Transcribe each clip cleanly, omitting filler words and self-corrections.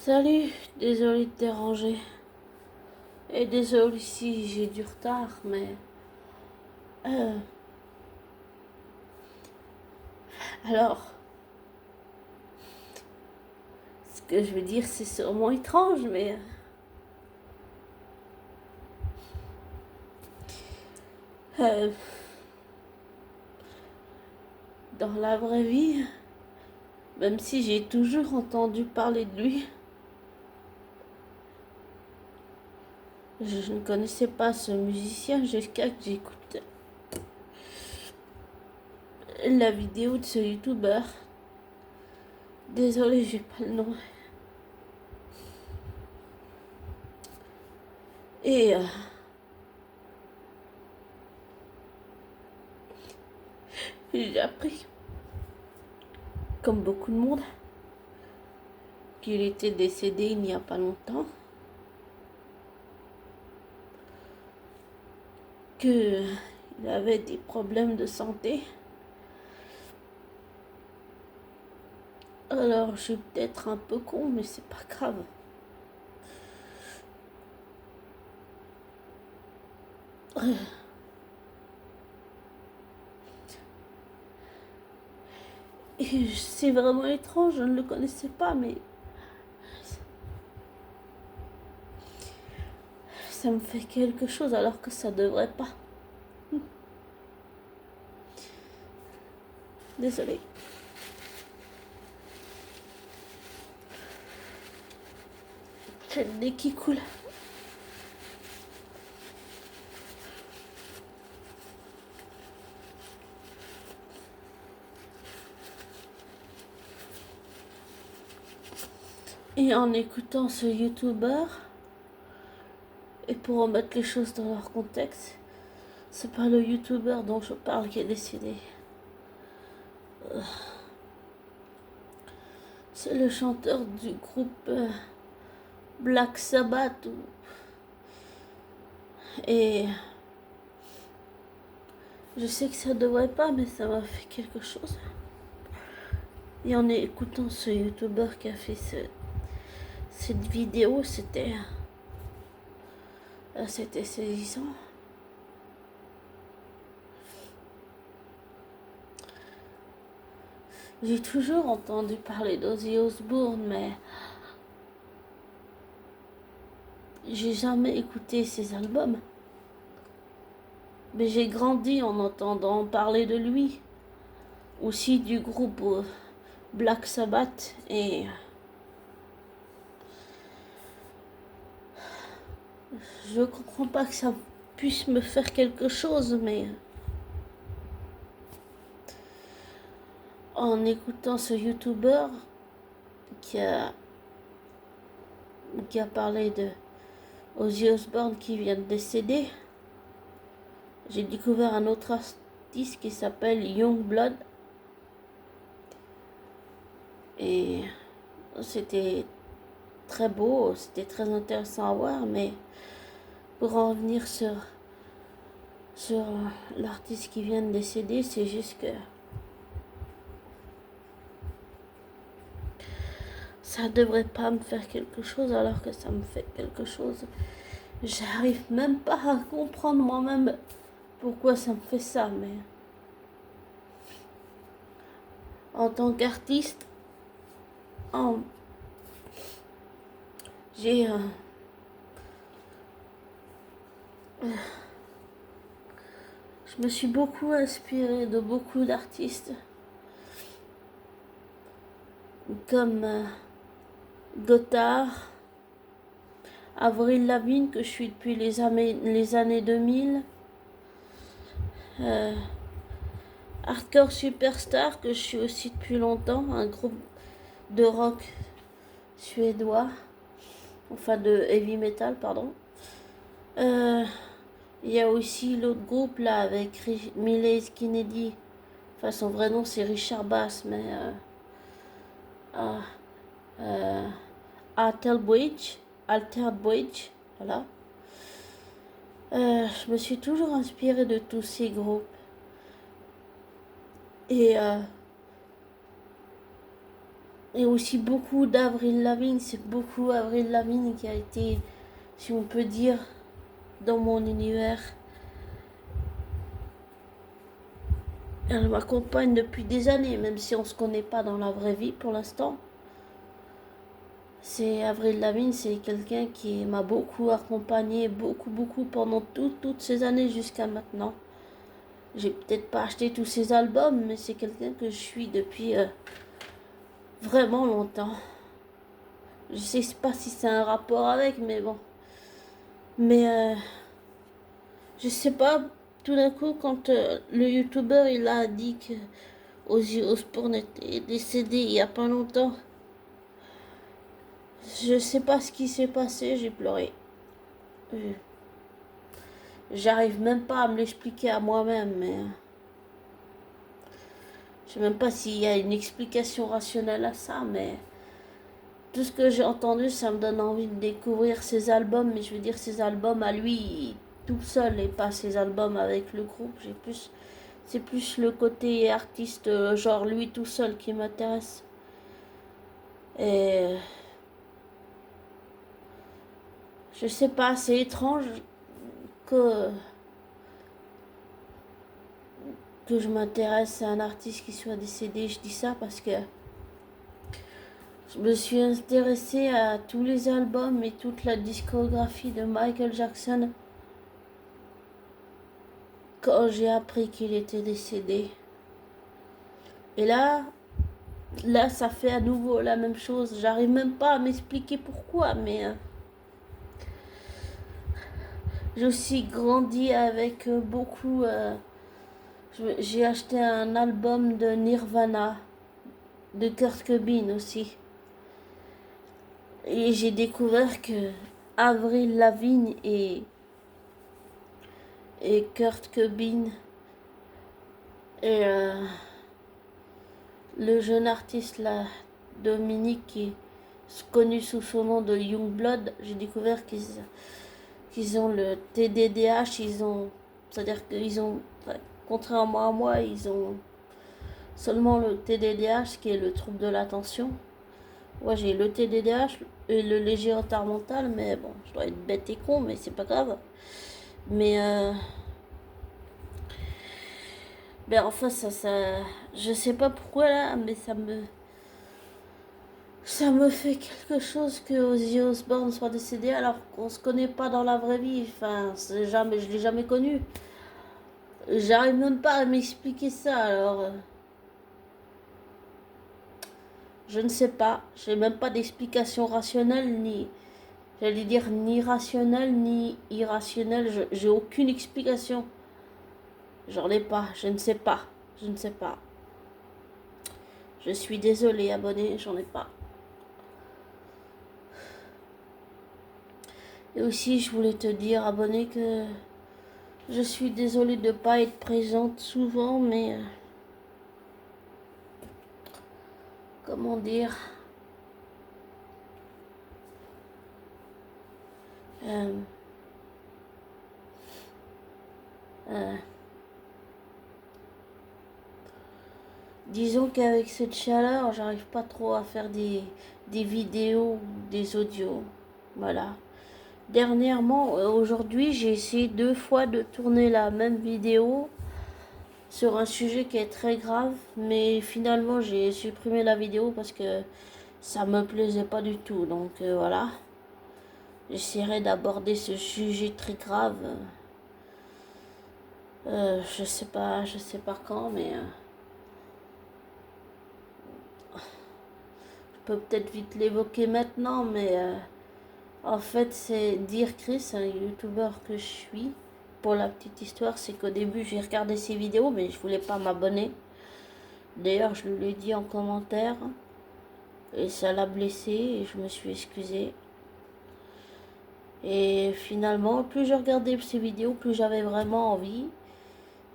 Salut, désolé de te déranger. Et désolé si j'ai du retard, mais... euh, alors, ce que je veux dire, c'est sûrement étrange, mais... euh, dans la vraie vie, même si j'ai toujours entendu parler de lui, je ne connaissais pas ce musicien jusqu'à que j'écoute la vidéo de ce youtubeur. Désolé, j'ai pas le nom. Et j'ai appris, comme beaucoup de monde, qu'il était décédé il n'y a pas longtemps, qu'il avait des problèmes de santé. Alors, je suis peut-être un peu con, mais c'est pas grave. Et c'est vraiment étrange, je ne le connaissais pas, mais ça me fait quelque chose alors que ça devrait pas. Désolée. J'ai le nez qui coule. Et en écoutant ce youtubeur, et pour remettre les choses dans leur contexte, c'est pas le youtubeur dont je parle qui est décédé. C'est le chanteur du groupe Black Sabbath. Et je sais que ça devrait pas, mais ça m'a fait quelque chose. Et en écoutant ce youtubeur qui a fait cette vidéo, c'était saisissant. J'ai toujours entendu parler d'Ozzy Osbourne, mais j'ai jamais écouté ses albums. Mais j'ai grandi en entendant parler de lui, aussi du groupe Black Sabbath, et je comprends pas que ça puisse me faire quelque chose, mais en écoutant ce youtubeur qui a parlé de Ozzy Osbourne qui vient de décéder, j'ai découvert un autre artiste qui s'appelle Youngblood. Et c'était très beau, c'était très intéressant à voir, mais pour en revenir sur l'artiste qui vient de décéder, c'est juste que ça devrait pas me faire quelque chose alors que ça me fait quelque chose. J'arrive même pas à comprendre moi-même pourquoi ça me fait ça, mais en tant qu'artiste, j'ai je me suis beaucoup inspirée de beaucoup d'artistes comme Gotthard, Avril Lavigne que je suis depuis les années 2000, Hardcore Superstar que je suis aussi depuis longtemps, un groupe de rock suédois, enfin de heavy metal pardon. Il y a aussi l'autre groupe là avec Miley Kennedy, enfin son vrai nom c'est Richard Bass, mais Altered Bridge, voilà. Je me suis toujours inspirée de tous ces groupes. Et Et aussi beaucoup d'Avril Lavigne. C'est beaucoup Avril Lavigne qui a été, si on peut dire, dans mon univers. Elle m'accompagne depuis des années, même si on ne se connaît pas dans la vraie vie pour l'instant. C'est Avril Lavigne, c'est quelqu'un qui m'a beaucoup accompagné, beaucoup pendant toutes ces années jusqu'à maintenant. J'ai peut-être pas acheté tous ses albums, mais c'est quelqu'un que je suis depuis vraiment longtemps. Je sais pas si c'est un rapport avec, mais bon. Mais je sais pas, tout d'un coup, quand le youtubeur il a dit que Ozzy Osbourne était décédé il y a pas longtemps, je sais pas ce qui s'est passé, j'ai pleuré. J'arrive même pas à me l'expliquer à moi-même, mais je sais même pas s'il y a une explication rationnelle à ça, mais tout ce que j'ai entendu, ça me donne envie de découvrir ses albums, mais je veux dire ses albums à lui tout seul et pas ses albums avec le groupe. C'est plus le côté artiste, genre lui tout seul qui m'intéresse. Et je sais pas, c'est étrange que que je m'intéresse à un artiste qui soit décédé. Je dis ça parce que je me suis intéressée à tous les albums et toute la discographie de Michael Jackson quand j'ai appris qu'il était décédé. Et là, ça fait à nouveau la même chose. J'arrive même pas à m'expliquer pourquoi, mais j'ai aussi grandi avec beaucoup. J'ai acheté un album de Nirvana, de Kurt Cobain aussi. Et j'ai découvert que Avril Lavigne et Kurt Cobain et le jeune artiste là, Dominique, qui est connu sous son nom de Youngblood, j'ai découvert qu'ils ont le TDDH, c'est-à-dire qu'ils ont, contrairement à moi, ils ont seulement le TDDH, qui est le trouble de l'attention. Moi, j'ai le TDDH et le léger retard mental, mais bon, je dois être bête et con, mais c'est pas grave. Mais ben enfin, je sais pas pourquoi là, mais ça me fait quelque chose que Ozzy Osbourne soit décédé alors qu'on se connaît pas dans la vraie vie. Enfin, je l'ai jamais connu. J'arrive même pas à m'expliquer ça, alors je ne sais pas. J'ai même pas d'explication rationnelle, j'allais dire, ni rationnelle, ni irrationnelle. J'ai aucune explication. J'en ai pas, je ne sais pas. Je ne sais pas. Je suis désolée, abonné, j'en ai pas. Et aussi, je voulais te dire, abonné, que je suis désolée de ne pas être présente souvent, mais comment dire, euh, euh, disons qu'avec cette chaleur, j'arrive pas trop à faire des vidéos, des audios. Voilà. Dernièrement, aujourd'hui, j'ai essayé 2 fois de tourner la même vidéo sur un sujet qui est très grave, mais finalement, j'ai supprimé la vidéo parce que ça me plaisait pas du tout. Donc voilà. J'essaierai d'aborder ce sujet très grave. Je sais pas quand, mais je peux peut-être vite l'évoquer maintenant, mais en fait, c'est Dire Chris, un youtubeur que je suis. Pour la petite histoire, c'est qu'au début, j'ai regardé ses vidéos, mais je voulais pas m'abonner. D'ailleurs, je lui ai dit en commentaire, et ça l'a blessé, et je me suis excusée. Et finalement, plus je regardais ses vidéos, plus j'avais vraiment envie.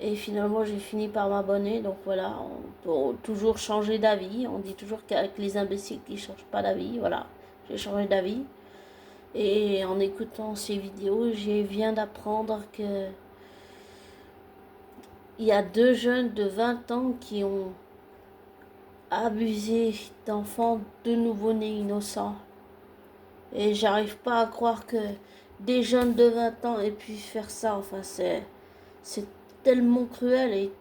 Et finalement, j'ai fini par m'abonner. Donc voilà, on peut toujours changer d'avis. On dit toujours qu'avec les imbéciles qui ne changent pas d'avis. Voilà, j'ai changé d'avis. Et en écoutant ces vidéos, je viens d'apprendre que il y a 2 jeunes de 20 ans abuser d'enfants, de nouveau-nés innocents. Et j'arrive pas à croire que des jeunes de 20 ans aient pu faire ça. Enfin, c'est tellement cruel et